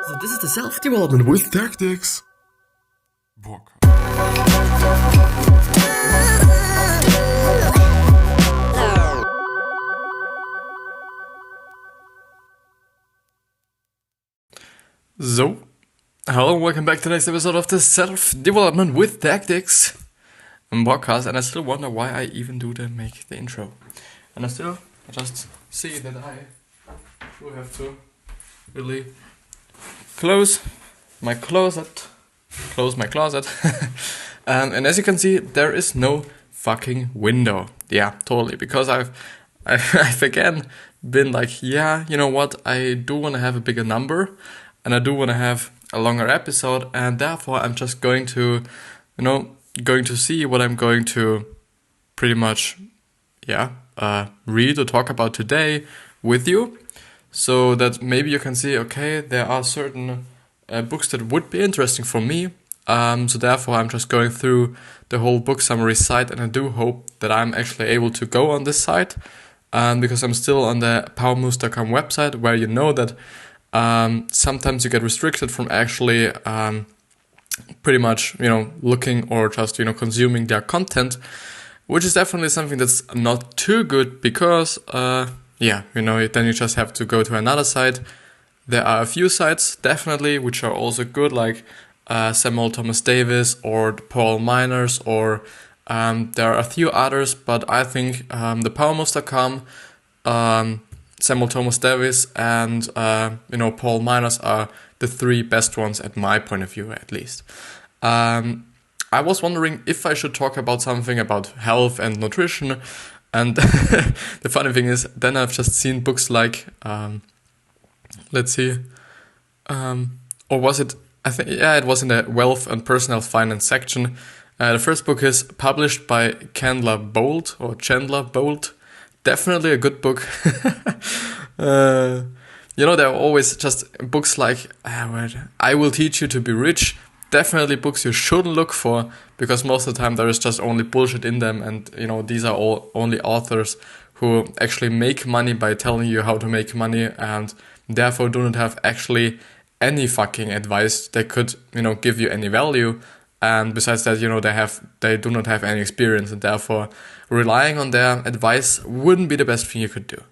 So this is the self-development with tactics. Book. So, hello and welcome back to the next episode of the Self-Development with Tactics podcast, and I still wonder why I even make the intro. And I just see that I will have to really close my closet. And as you can see, there is no fucking window. Yeah, totally. Because I've again been like, yeah, you know what? I do want to have a bigger number, and I do want to have a longer episode, and therefore I'm just going to see what I'm going to pretty much, read or talk about today with you, so that maybe you can see, okay, there are certain books that would be interesting for me. So therefore I'm just going through the whole book summary site, and I do hope that I'm actually able to go on this site, because I'm still on the powermoves.com website, where you know that sometimes you get restricted from actually pretty much, looking or just, consuming their content, which is definitely something that's not too good, because, then you just have to go to another site. There are a few sites, definitely, which are also good, like Samuel Thomas Davis or Paul Miners, or there are a few others, but I think the powermoves.com, Samuel Thomas Davis, and Paul Miners are the three best ones at my point of view, at least. I was wondering if I should talk about something about health and nutrition, and the funny thing is, then I've just seen books like, or was it? I think, it was in the wealth and personal finance section. The first book is published by Chandler Bolt. Definitely a good book. There are always just books like, I Will Teach You to Be Rich. Definitely books you shouldn't look for, because most of the time there is just only bullshit in them, and these are all only authors who actually make money by telling you how to make money, and therefore do not have actually any fucking advice that could give you any value. And besides that, they do not have any experience, and therefore relying on their advice wouldn't be the best thing you could do.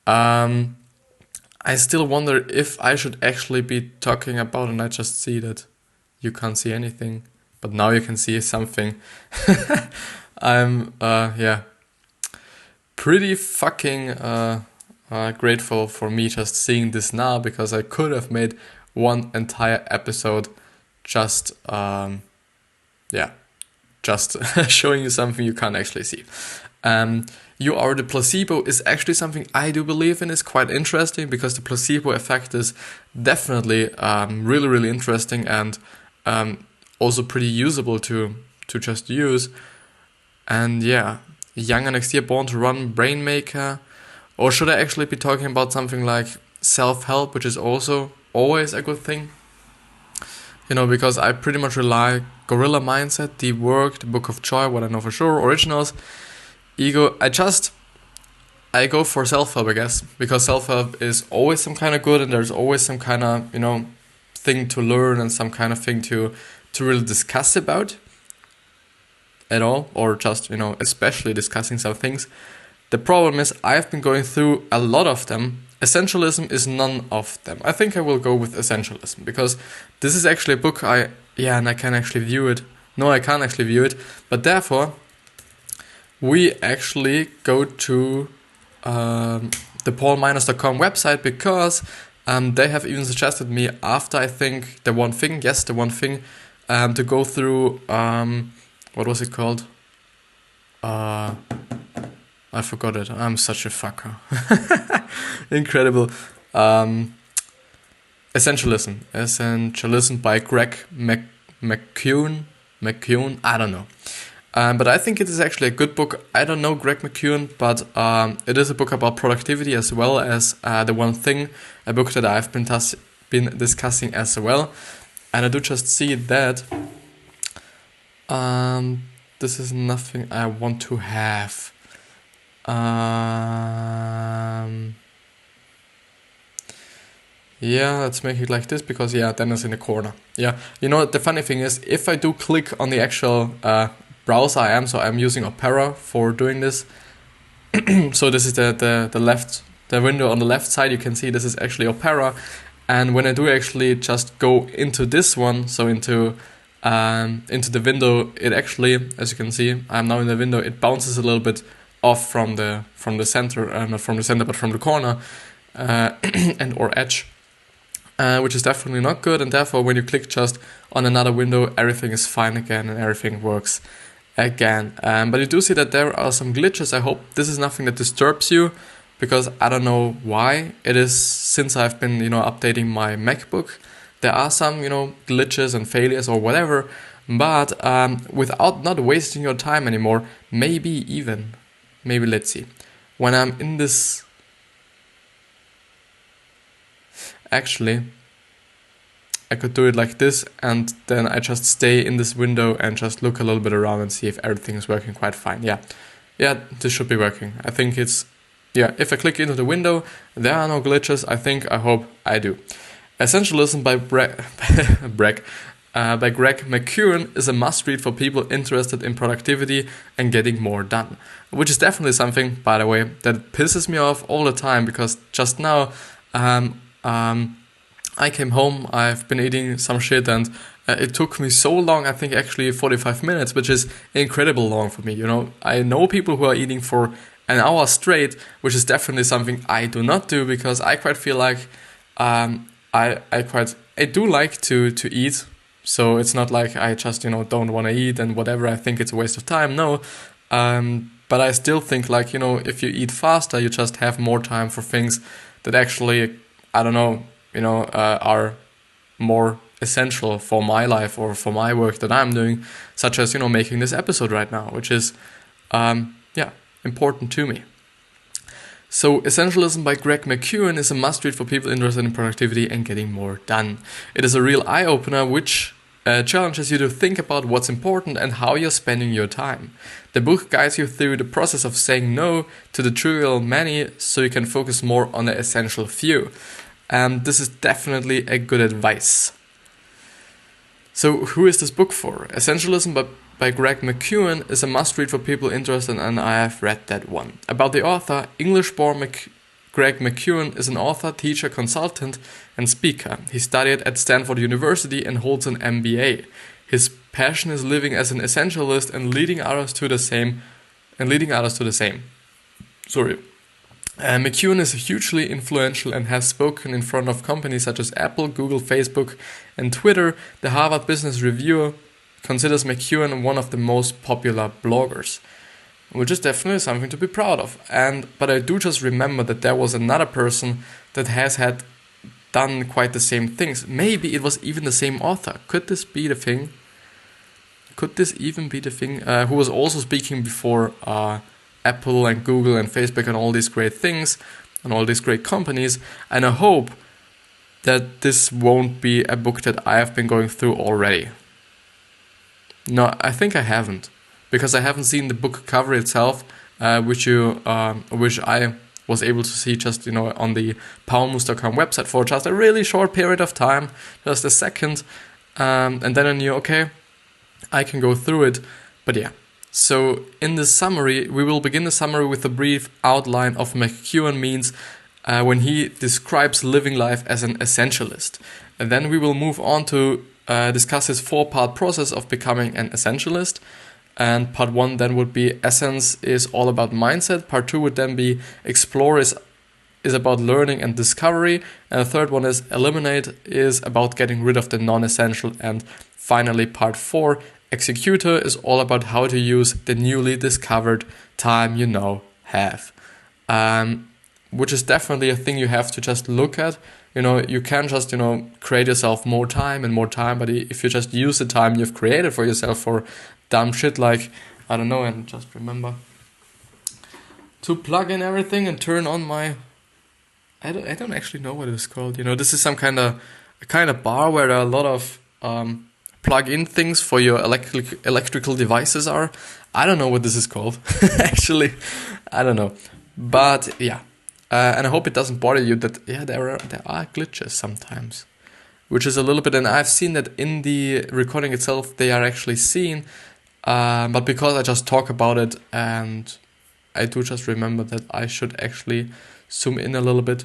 I still wonder if I should actually be talking about, and I just see that you can't see anything, but now you can see something. I'm pretty fucking grateful for me just seeing this now, because I could have made one entire episode just showing you something you can't actually see. You Are the Placebo is actually something I do believe in. Is quite interesting, because the placebo effect is definitely really, really interesting, and also pretty usable to just use. And Young and Next Year, Born to Run, Brainmaker. Or should I actually be talking about something like self-help, which is also always a good thing? Because I pretty much rely Gorilla Mindset, Deep Work, The Book of Joy, What I Know for Sure, Originals, Ego. I go for self-help, I guess, because self-help is always some kind of good, and there's always some kind of, thing to learn, and some kind of thing to really discuss about at all, or just, especially discussing some things. The problem is I've been going through a lot of them. Essentialism is none of them. I think I will go with Essentialism, because this is actually a book and I can actually view it. No, I can't actually view it. But therefore, we actually go to the paulminers.com website, because they have even suggested me, after I think the one thing, to go through, what was it called? I forgot it. I'm such a fucker. Incredible. Essentialism by Greg McKeown. I don't know. But I think it is actually a good book. I don't know Greg McKeown, but it is a book about productivity, as well as The One Thing, a book that I've been discussing as well. And I do just see that this is nothing I want to have. Yeah, let's make it like this because yeah, then it's in the corner. Yeah, you know the funny thing is if I do click on the actual browser I'm using Opera for doing this. So this is the left, the window on the left side. You can see this is actually Opera, and when I do actually just go into this one, so into the window, it actually, as you can see, I'm now in the window. It bounces a little bit off from the center, not from the center, but from the corner and or edge. Which is definitely not good, and therefore when you click just on another window, everything is fine again and everything works again. But you do see that there are some glitches. I hope this is nothing that disturbs you, because I don't know why. It is since I've been, updating my MacBook. There are some, glitches and failures or whatever, but without not wasting your time anymore, maybe let's see. When I'm in this, actually, I could do it like this, and then I just stay in this window and just look a little bit around and see if everything is working quite fine. Yeah, this should be working. I think it's, if I click into the window, there are no glitches. I hope I do. Essentialism by by Greg McKeown is a must-read for people interested in productivity and getting more done. Which is definitely something, by the way, that pisses me off all the time, because just now, I came home, I've been eating some shit, and it took me so long, I think actually 45 minutes, which is incredible long for me. I know people who are eating for an hour straight, which is definitely something I do not do, because I quite feel like I do like to eat. So it's not like I just, don't want to eat and whatever, I think it's a waste of time. No. But I still think like, if you eat faster, you just have more time for things that actually, I don't know, are more essential for my life or for my work that I'm doing, such as, making this episode right now, which is, important to me. So Essentialism by Greg McKeown is a must-read for people interested in productivity and getting more done. It is a real eye-opener which challenges you to think about what's important and how you're spending your time. The book guides you through the process of saying no to the trivial many so you can focus more on the essential few. This is definitely a good advice. So who is this book for? Essentialism by Greg McKeown is a must-read for people interested, and I have read that one. About the author, English-born Greg McKeown is an author, teacher, consultant, and speaker. He studied at Stanford University and holds an MBA. His passion is living as an essentialist and leading others to the same. McKeown is hugely influential and has spoken in front of companies such as Apple, Google, Facebook, and Twitter. The Harvard Business Review considers McKeown one of the most popular bloggers, which is definitely something to be proud of. But I do just remember that there was another person that has had done quite the same things. Maybe it was even the same author. Could this be the thing? Who was also speaking before Apple and Google and Facebook and all these great things and all these great companies. And I hope that this won't be a book that I have been going through already. No, I think I haven't, because I haven't seen the book cover itself, which I was able to see just on the powermoves.com website for just a really short period of time, just a second, and then I knew, okay, I can go through it. But yeah, so in the summary, we will begin the summary with a brief outline of McKeown means when he describes living life as an essentialist, and then we will move on to discuss his 4-part process of becoming an essentialist. And part 1 then would be essence is all about mindset. Part 2 would then be explore is about learning and discovery. And the third one is eliminate is about getting rid of the non-essential. And finally, part 4, executor, is all about how to use the newly discovered time you now have. Which is definitely a thing you have to just look at. You can just, create yourself more time, but if you just use the time you've created for yourself for dumb shit like, I don't know, and just remember to plug in everything and turn on my, I don't actually know what it's called. This is some kind of bar where there are a lot of plug-in things for your electrical devices are. I don't know what this is called. Actually, I don't know. But yeah. And I hope it doesn't bother you that, yeah, there are glitches sometimes, which is a little bit, and I've seen that in the recording itself, they are actually seen, but because I just talk about it, and I do just remember that I should actually zoom in a little bit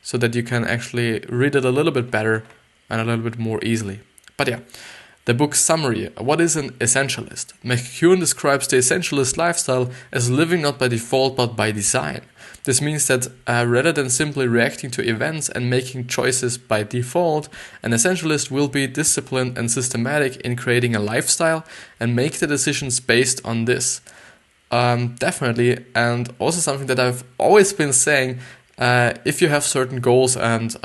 so that you can actually read it a little bit better and a little bit more easily. But yeah, the book summary. What is an essentialist? McEwen describes the essentialist lifestyle as living not by default but by design. This means that rather than simply reacting to events and making choices by default, an essentialist will be disciplined and systematic in creating a lifestyle and make the decisions based on this. Definitely, and also something that I've always been saying, if you have certain goals and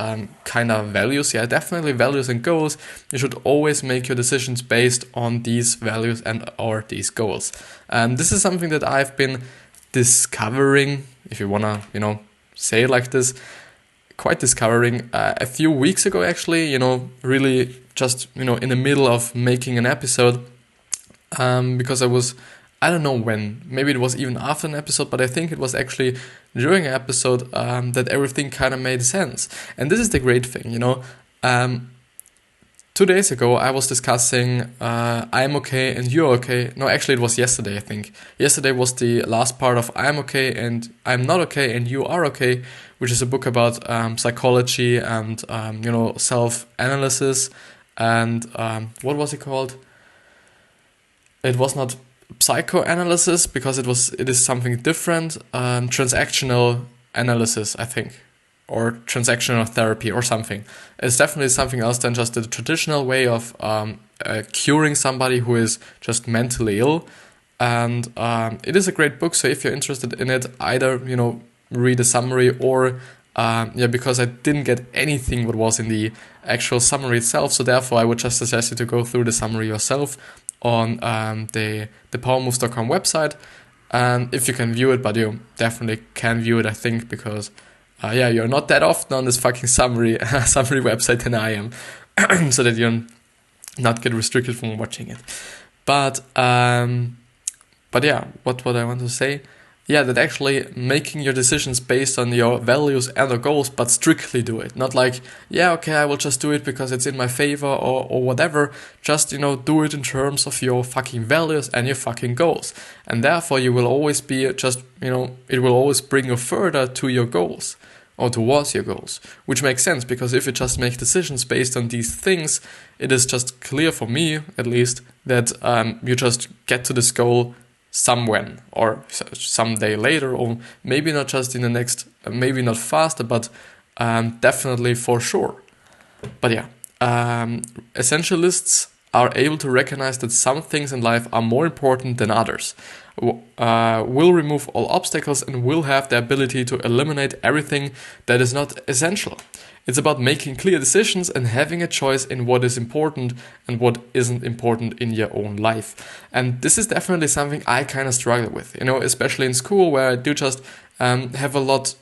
kind of values, yeah, definitely values and goals, you should always make your decisions based on these values and or these goals. And this is something that I've been discovering, if you wanna, say it like this, quite discovering a few weeks ago actually, really just, in the middle of making an episode, because I don't know when, maybe it was even after an episode, but I think it was actually during an episode that everything kind of made sense. And this is the great thing, 2 days ago I was discussing I'm okay and you're okay. No, actually it was yesterday, I think. Yesterday was the last part of I'm okay and I'm not okay and you are okay, which is a book about psychology and, self-analysis. And what was it called? It was not psychoanalysis, because it is something different. Transactional analysis, I think, or transactional therapy or something. It's definitely something else than just the traditional way of curing somebody who is just mentally ill. And it is a great book, so if you're interested in it, either read a summary or because I didn't get anything what was in the actual summary itself, so therefore I would just suggest you to go through the summary yourself on the powermoves.com website, and if you can view it, but you definitely can view it, I think, because you're not that often on this fucking summary website than I am, so that you not get restricted from watching it. But yeah, what I want to say, that actually making your decisions based on your values and your goals, but strictly do it. Not like, I will just do it because it's in my favor or whatever. Just, do it in terms of your fucking values and your fucking goals. And therefore you will always be just, it will always bring you further to your goals or towards your goals, which makes sense, because if you just make decisions based on these things, it is just clear for me, at least, that you just get to this goal somewhen or someday later, or maybe not just in the next, maybe not faster, but definitely for sure. But essentialists are able to recognize that some things in life are more important than others, will remove all obstacles, and will have the ability to eliminate everything that is not essential. It's about making clear decisions and having a choice in what is important and what isn't important in your own life. And this is definitely something I kind of struggle with, especially in school, where I do just have a lot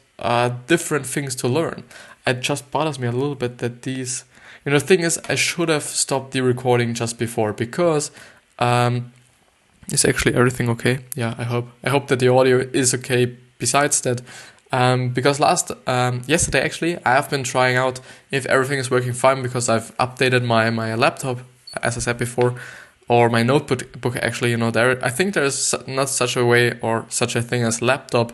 different things to learn. It just bothers me a little bit that these, the thing is, I should have stopped the recording just before, because is actually everything okay? Yeah, I hope that the audio is okay. Besides that, because yesterday actually, I have been trying out if everything is working fine, because I've updated my laptop, as I said before, or my notebook actually, I think there's not such a way or such a thing as laptop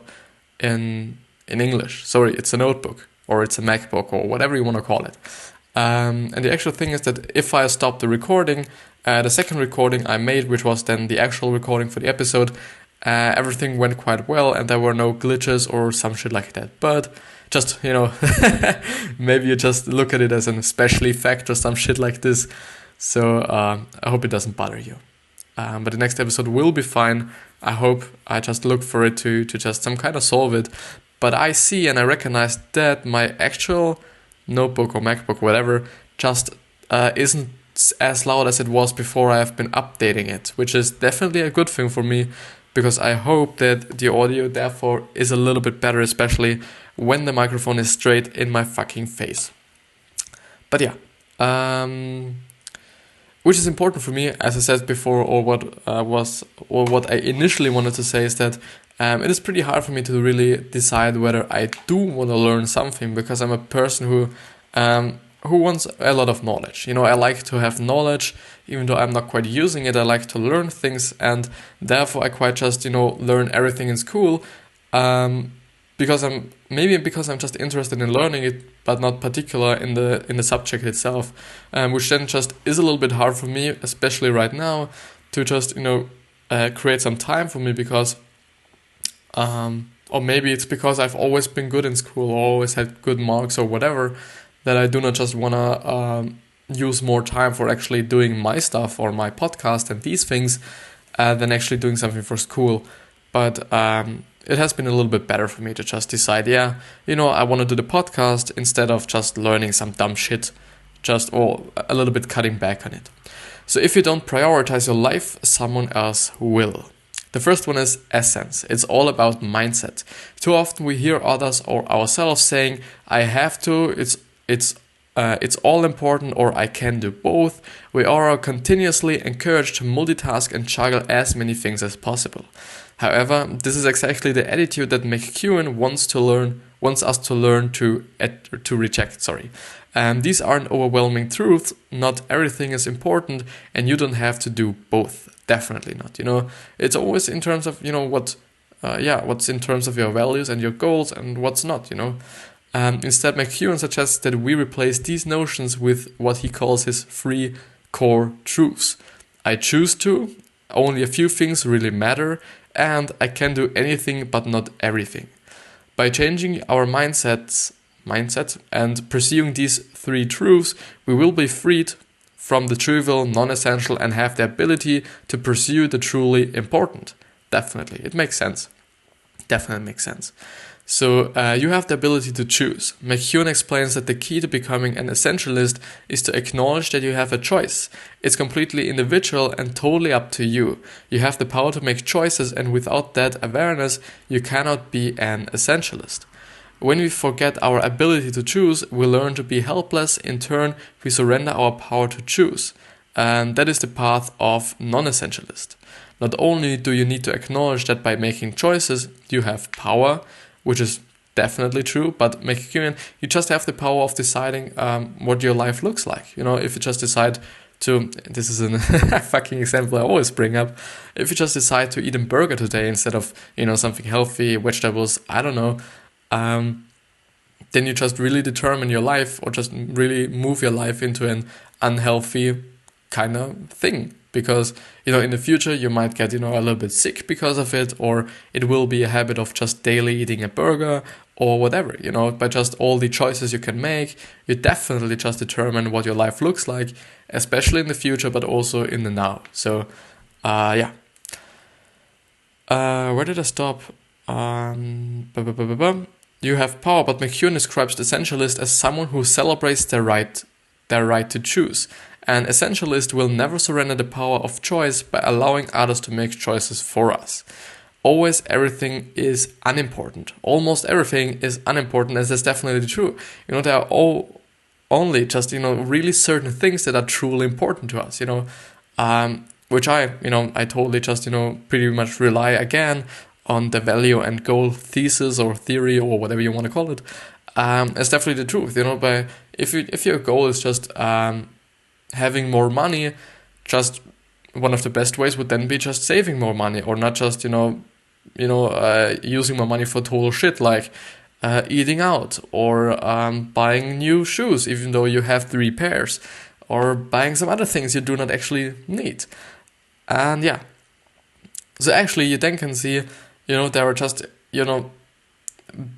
in English. Sorry, it's a notebook, or it's a MacBook, or whatever you want to call it. And the actual thing is that if I stop the recording, the second recording I made, which was then the actual recording for the episode, everything went quite well, and there were no glitches or some shit like that. But just, maybe you just look at it as an special effect or some shit like this. So I hope it doesn't bother you. But the next episode will be fine. I hope. I just look for it to just some kind of solve it. But I see and I recognize that my actual notebook or MacBook, whatever, just isn't as loud as it was before I have been updating it, which is definitely a good thing for me, because I hope that the audio therefore is a little bit better, especially when the microphone is straight in my fucking face. But which is important for me, as I said before, or what I initially wanted to say is that It is pretty hard for me to really decide whether I do want to learn something, because I'm a person who wants a lot of knowledge. I like to have knowledge, even though I'm not quite using it. I like to learn things, and therefore I quite just learn everything in school, because I'm just interested in learning it, but not particular in the subject itself, which then just is a little bit hard for me, especially right now, to just create some time for me, because or maybe it's because I've always been good in school, or always had good marks or whatever, that I do not just want to use more time for actually doing my stuff or my podcast and these things than actually doing something for school. But it has been a little bit better for me to just decide, I want to do the podcast instead of just learning some dumb shit, or a little bit cutting back on it. So if you don't prioritize your life, someone else will. The first one is essence. It's all about mindset. Too often we hear others or ourselves saying, I have to, it's all important, or I can do both. We are continuously encouraged to multitask and juggle as many things as possible. However, this is exactly the attitude that McEwen wants us to learn to reject. These aren't overwhelming truths. Not everything is important, and you don't have to do both. Definitely not. It's always in terms of what's in terms of your values and your goals, and what's not. Instead, McEwen suggests that we replace these notions with what he calls his 3 core truths. I choose to, only a few things really matter, and I can do anything but not everything. By changing our mindset and pursuing these 3 truths, we will be freed from the trivial, non-essential, and have the ability to pursue the truly important. Definitely, it makes sense. Definitely makes sense. So you have the ability to choose. McEwen explains that the key to becoming an essentialist is to acknowledge that you have a choice. It's completely individual and totally up to you. You have the power to make choices, and without that awareness, you cannot be an essentialist. When we forget our ability to choose, we learn to be helpless. In turn, we surrender our power to choose. And that is the path of non-essentialist. Not only do you need to acknowledge that by making choices, you have power, which is definitely true, but McEwen, you just have the power of deciding what your life looks like. If you just decide to, this is a fucking example I always bring up, if you just decide to eat a burger today instead of, something healthy, vegetables, I don't know, then you just really determine your life, or just really move your life into an unhealthy kind of thing. Because, in the future you might get, a little bit sick because of it, or it will be a habit of just daily eating a burger or whatever, by just all the choices you can make, you definitely just determine what your life looks like, especially in the future, but also in the now. So, where did I stop? You have power, but McEwen describes the essentialist as someone who celebrates their right to choose. An essentialist will never surrender the power of choice by allowing others to make choices for us. Always everything is unimportant. Almost everything is unimportant, as that's definitely true. There are only just, really certain things that are truly important to us, which I totally just, pretty much rely again on the value and goal thesis or theory or whatever you want to call it. It's definitely the truth, but if your goal is just having more money, just one of the best ways would then be just saving more money, or not just using more money for total shit like eating out, or buying new shoes even though you have 3 pairs, or buying some other things you do not actually need. And so actually you then can see there are just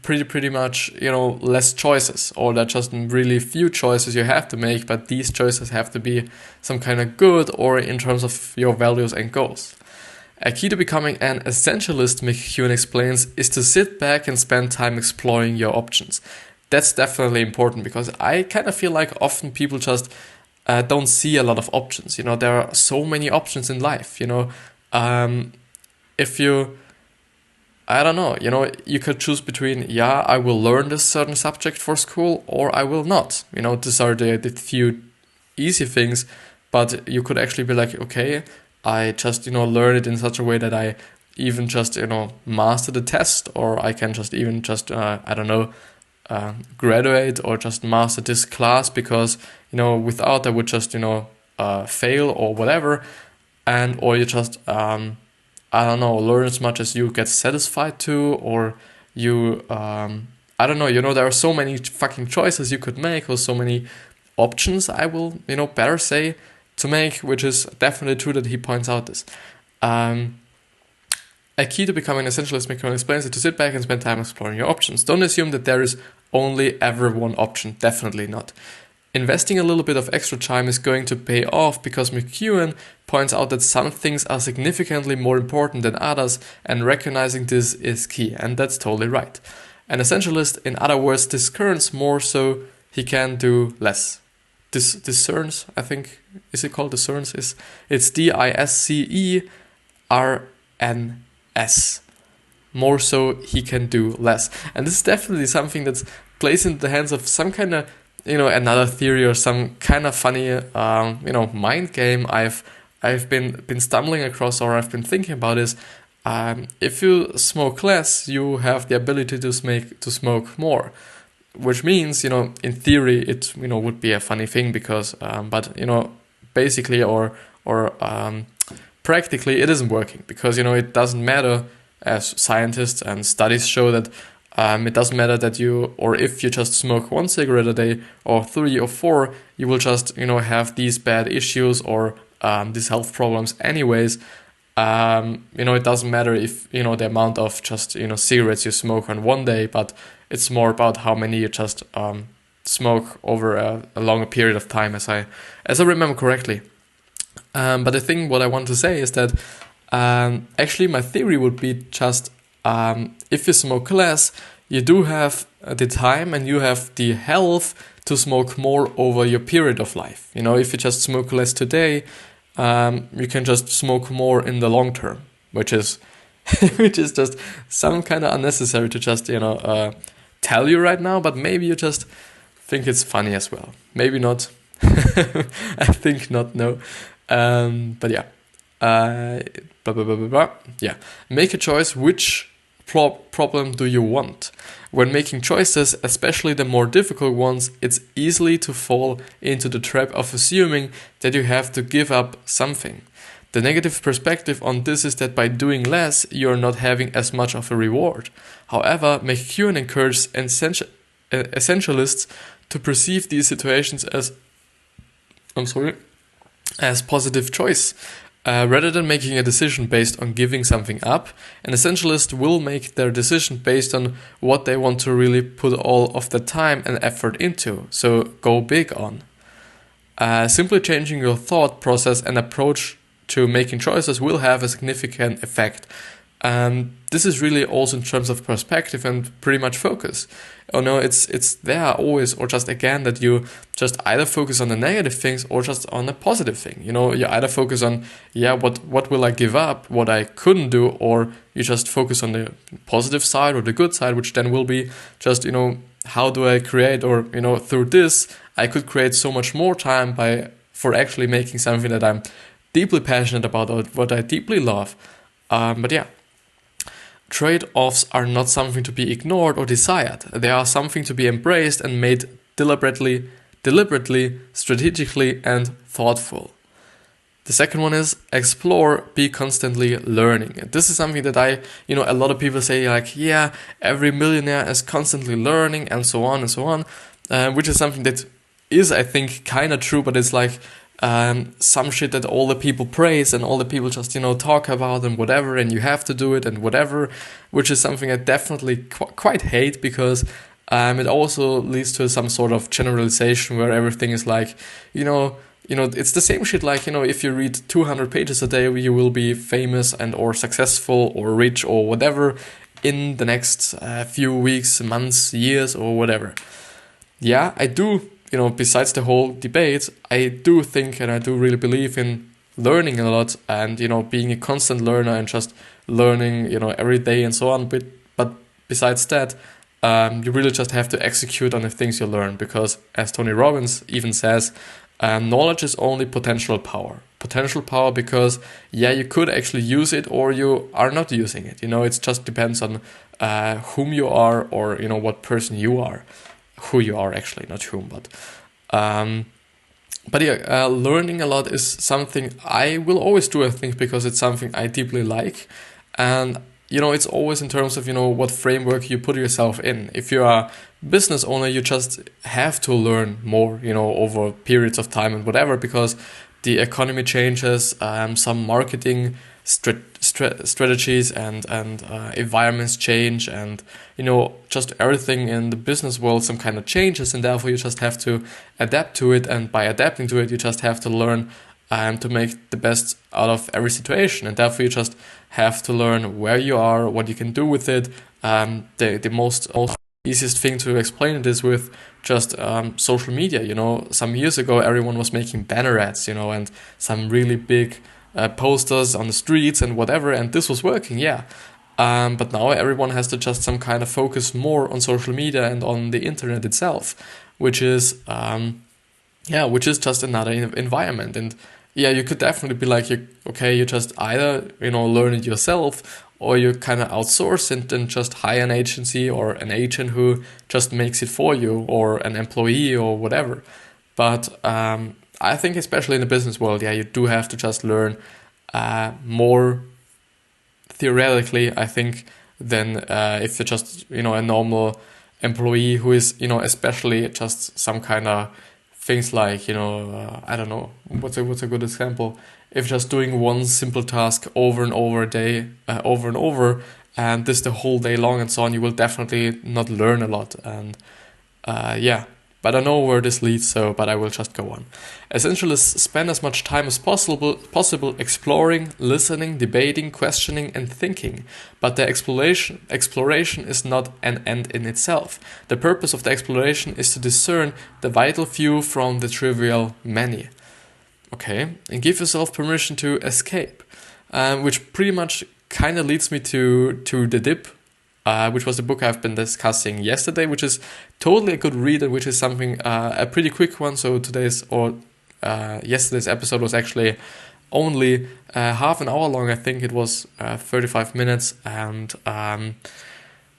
pretty much less choices, or there are just really few choices you have to make, but these choices have to be some kind of good, or in terms of your values and goals. A key to becoming an essentialist, McEwen explains, is to sit back and spend time exploring your options. That's definitely important, because I kind of feel like often people just don't see a lot of options. There are so many options in life. If you, I don't know, you could choose between, I will learn this certain subject for school, or I will not. These are the few easy things, but you could actually be like, okay, I just, learn it in such a way that I even just, master the test, or I can just even just, I don't know, graduate or just master this class, because, without I would just, fail or whatever. And, or you just, I don't know, learn as much as you get satisfied to, or you, I don't know, there are so many fucking choices you could make, or so many options, I will, better say, to make, which is definitely true that he points out this. A key to becoming an essentialist, McKeown explains, is to sit back and spend time exploring your options. Don't assume that there is only ever one option. Definitely not. Investing a little bit of extra time is going to pay off, because McKeown points out that some things are significantly more important than others, and recognizing this is key, and that's totally right. An essentialist, in other words, discerns more so he can do less. Discerns, I think, is it called discerns? It's DISCERNS. More so he can do less. And this is definitely something that's placed into the hands of some kind of, another theory or some kind of funny, mind game I've been stumbling across, or I've been thinking about is, if you smoke less, you have the ability to smoke more, which means, in theory, it, would be a funny thing, because, but, basically or practically it isn't working, because, it doesn't matter, as scientists and studies show, that it doesn't matter that if you just smoke 1 cigarette a day, or 3 or 4, you will just, have these bad issues, or these health problems anyways. It doesn't matter if, the amount of just, cigarettes you smoke on one day, but it's more about how many you just smoke over a longer period of time, as I remember correctly. But the thing, what I want to say is that actually my theory would be just, if you smoke less, you do have the time and you have the health to smoke more over your period of life. If you just smoke less today, you can just smoke more in the long term, which is just some kind of unnecessary to just, tell you right now, but maybe you just think it's funny as well. Maybe not. I think not, no. But yeah. Yeah. Make a choice. Which problem do you want? When making choices, especially the more difficult ones, it's easy to fall into the trap of assuming that you have to give up something. The negative perspective on this is that by doing less, you're not having as much of a reward. However, McKeown encourages essentialists to perceive these situations as positive choice. Rather than making a decision based on giving something up, an essentialist will make their decision based on what they want to really put all of the time and effort into, so go big on. Simply changing your thought process and approach to making choices will have a significant effect. This is really also in terms of perspective and pretty much focus. It's there always, or just again, that you just either focus on the negative things or just on the positive thing. You either focus on, what will I give up, what I couldn't do, or you just focus on the positive side or the good side, which then will be just, how do I create, or, through this, I could create so much more time for actually making something that I'm deeply passionate about, or what I deeply love. But yeah. Trade-offs are not something to be ignored or desired. They are something to be embraced and made deliberately, strategically, and thoughtful. The second one is explore, be constantly learning. This is something that a lot of people say, like, yeah, every millionaire is constantly learning, and so on and so on, which is something that is, I think, kind of true, but it's like, some shit that all the people praise and all the people just, talk about and whatever, and you have to do it and whatever, which is something I definitely quite hate, because it also leads to some sort of generalization where everything is like, it's the same shit, like, if you read 200 pages a day, you will be famous and or successful or rich or whatever in the next few weeks, months, years, or whatever. Yeah, I do. Besides the whole debate, I do think and I do really believe in learning a lot and, being a constant learner and just learning, every day and so on. But besides that, you really just have to execute on the things you learn, because as Tony Robbins even says, knowledge is only potential power. Potential power because, you could actually use it or you are not using it. It just depends on whom you are, or, what person you are. Who you are, actually, not whom, but... learning a lot is something I will always do, I think, because it's something I deeply like. And, it's always in terms of, what framework you put yourself in. If you're a business owner, you just have to learn more, over periods of time and whatever, because the economy changes, some marketing strategies and environments change, and just everything in the business world some kind of changes, and therefore you just have to adapt to it. And by adapting to it, you just have to learn to make the best out of every situation, and therefore you just have to learn where you are, what you can do with it. The most easiest thing to explain it is with just social media. Some years ago everyone was making banner ads, and some really big posters on the streets and whatever, and this was working, but now everyone has to just some kind of focus more on social media and on the internet itself, which is just another environment. And you could definitely be like, you just either learn it yourself, or you kind of outsource it and just hire an agency or an agent who just makes it for you, or an employee or whatever. But I think especially in the business world, you do have to just learn more theoretically, I think, than if you're just, a normal employee who is, especially just some kind of things like, I don't know, what's a good example? If just doing one simple task over and over a day, over and over, and this the whole day long and so on, you will definitely not learn a lot. And but I know where this leads, but I will just go on. Essentialists spend as much time as possible exploring, listening, debating, questioning, and thinking. But their exploration is not an end in itself. The purpose of the exploration is to discern the vital few from the trivial many. Okay, and give yourself permission to escape, which pretty much kind of leads me to The Dip, which was the book I've been discussing yesterday, which is totally a good read, and which is something, a pretty quick one. So yesterday's episode was actually only half an hour long. I think it was 35 minutes, and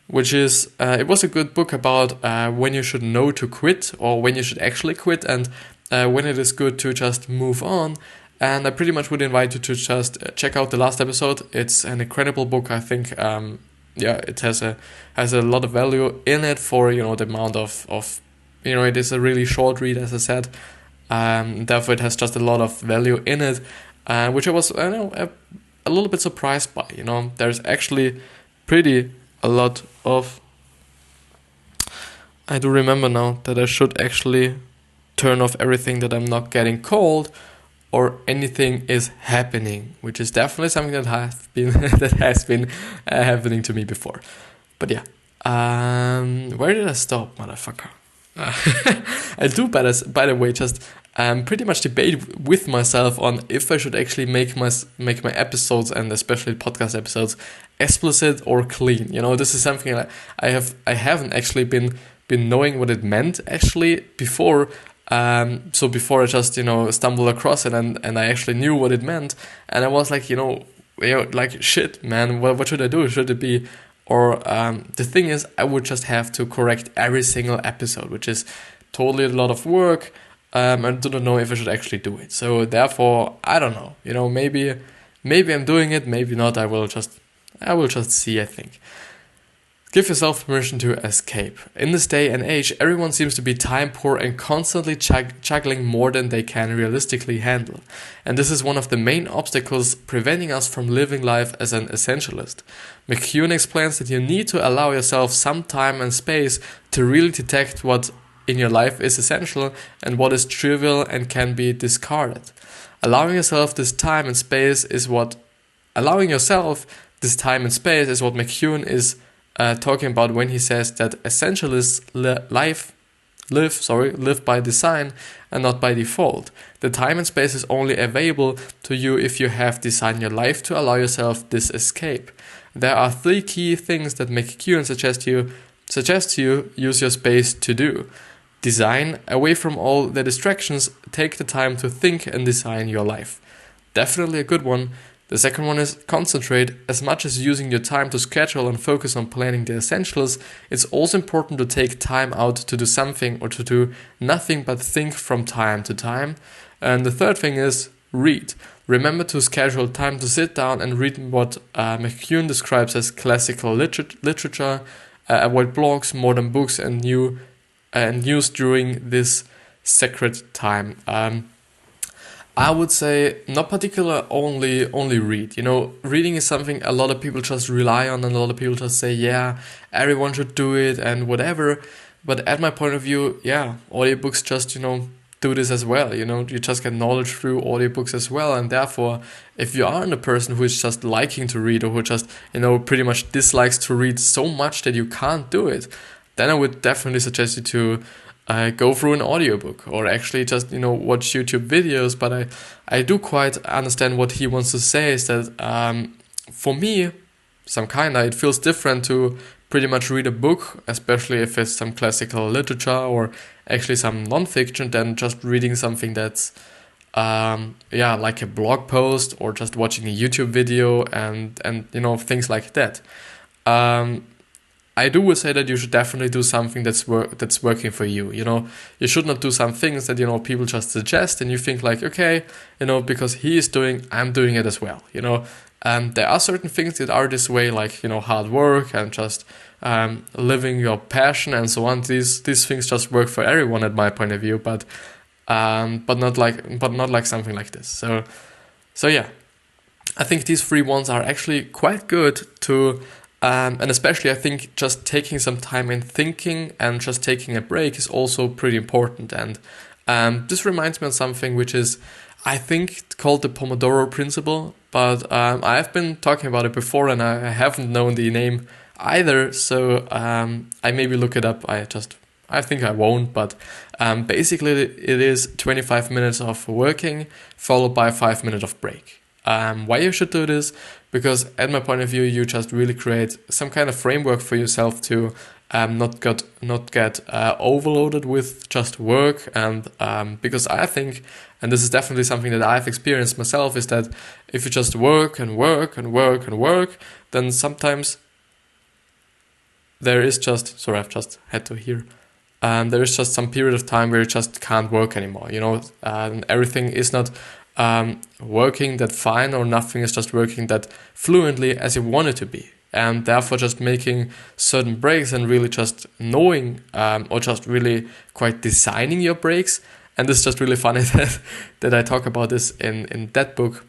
which is, it was a good book about when you should know to quit, or when you should actually quit, and when it is good to just move on. And I pretty much would invite you to just check out the last episode. It's an incredible book, I think. It has a lot of value in it for, the amount of it is a really short read, as I said. Therefore, it has just a lot of value in it, which I was a little bit surprised by. There's actually a lot of... I do remember now that I should actually turn off everything that I'm not getting called, or anything is happening, which is definitely something that has been happening to me before. But where did I stop, motherfucker? I do, by the way, just pretty much debate with myself on if I should actually make my episodes, and especially podcast episodes, explicit or clean. This is something that I haven't actually been knowing what it meant actually before. So before I just, stumbled across it and I actually knew what it meant, and I was like, like, shit, man, what should I do? Should it be, or the thing is, I would just have to correct every single episode, which is totally a lot of work. I don't know if I should actually do it. So therefore, I don't know, maybe I'm doing it, maybe not. I will just see, I think. Give yourself permission to escape. In this day and age, everyone seems to be time poor and constantly juggling more than they can realistically handle. And this is one of the main obstacles preventing us from living life as an essentialist. McEwen explains that you need to allow yourself some time and space to really detect what in your life is essential and what is trivial and can be discarded. Allowing yourself this time and space is what McEwen is talking about when he says that essentialists live by design and not by default. The time and space is only available to you if you have designed your life to allow yourself this escape. There are 3 key things that McEwen suggests you use your space to do. Design, away from all the distractions, take the time to think and design your life. Definitely a good one. The second one is concentrate. As much as using your time to schedule and focus on planning the essentials, it's also important to take time out to do something or to do nothing but think from time to time. And the third thing is read. Remember to schedule time to sit down and read what McCune describes as classical literature. Avoid blogs, modern books, and news during this sacred time. I would say not particular only read. Reading is something a lot of people just rely on, and a lot of people just say, yeah, everyone should do it and whatever. But at my point of view, yeah, audiobooks just, do this as well. You just get knowledge through audiobooks as well. And therefore, if you aren't a person who is just liking to read, or who just, pretty much dislikes to read so much that you can't do it, then I would definitely suggest you to go through an audiobook, or actually just watch YouTube videos. But I do quite understand what he wants to say, is that for me, it feels different to pretty much read a book, especially if it's some classical literature or actually some non-fiction, than just reading something that's like a blog post or just watching a YouTube video and things like that. I do would say that you should definitely do something that's working for you. You should not do some things that people just suggest and you think like, okay, because he is doing, I'm doing it as well. There are certain things that are this way, like hard work and just living your passion and so on. These things just work for everyone, at my point of view, but not like something like this. So yeah, I think these three ones are actually quite good to. And especially I think just taking some time in thinking and just taking a break is also pretty important. And this reminds me of something which is, I think, called the Pomodoro principle. But I've been talking about it before and I haven't known the name either. So I maybe look it up. I think I won't. But basically it is 25 minutes of working followed by 5 minutes of break. Why you should do this? Because at my point of view, you just really create some kind of framework for yourself to not get overloaded with just work. And because I think, and this is definitely something that I've experienced myself, is that if you just work and work and work and work, then sometimes there is just, sorry, I've just had to hear. There is just some period of time where you just can't work anymore. And everything is not working that fine, or nothing is just working that fluently as you want it to be. And therefore just making certain breaks and really just knowing or just really quite designing your breaks. And this is just really funny that I talk about this in that book,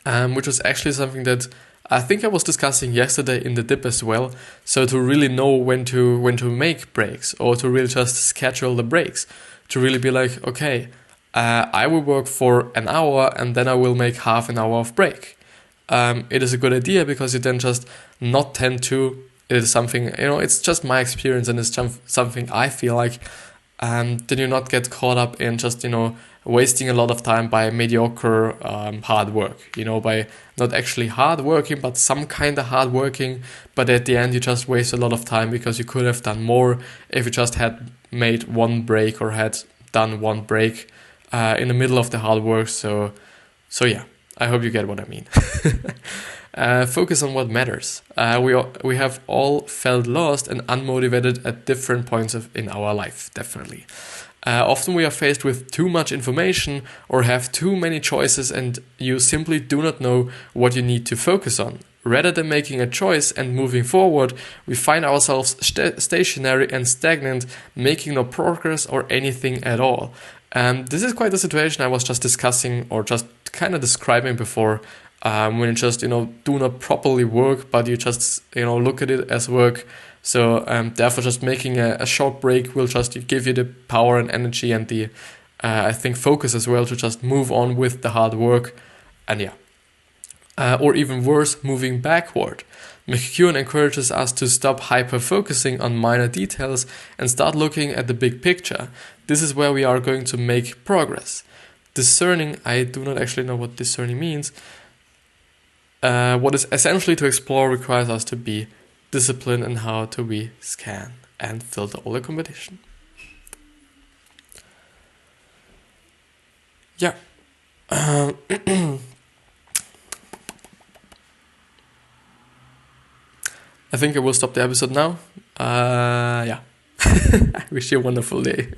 which was actually something that I think I was discussing yesterday in the dip as well. So to really know when to make breaks, or to really just schedule the breaks, to really be like, okay, I will work for an hour and then I will make half an hour of break. It is a good idea because you then just not tend to, it is something, it's just my experience and it's something I feel like, then you not get caught up in just, wasting a lot of time by mediocre hard work, by not actually hard working, but some kind of hard working. But at the end, you just waste a lot of time because you could have done more if you just had made one break or had done one break in the middle of the hard work. So yeah, I hope you get what I mean. Focus on what matters. We have all felt lost and unmotivated at different points in our life, definitely. Often we are faced with too much information or have too many choices, and you simply do not know what you need to focus on. Rather than making a choice and moving forward, we find ourselves stationary and stagnant, making no progress or anything at all. This is quite the situation I was just discussing or just kind of describing before, when you just, do not properly work, but you just, look at it as work. So therefore just making a short break will just give you the power and energy and the, I think, focus as well to just move on with the hard work. And yeah. Or even worse, moving backward. McCune encourages us to stop hyper-focusing on minor details and start looking at the big picture. This is where we are going to make progress. Discerning, I do not actually know what discerning means. What is essentially to explore requires us to be disciplined in how to scan and filter all the competition. yeah. I think I will stop the episode now. Yeah. I wish you a wonderful day.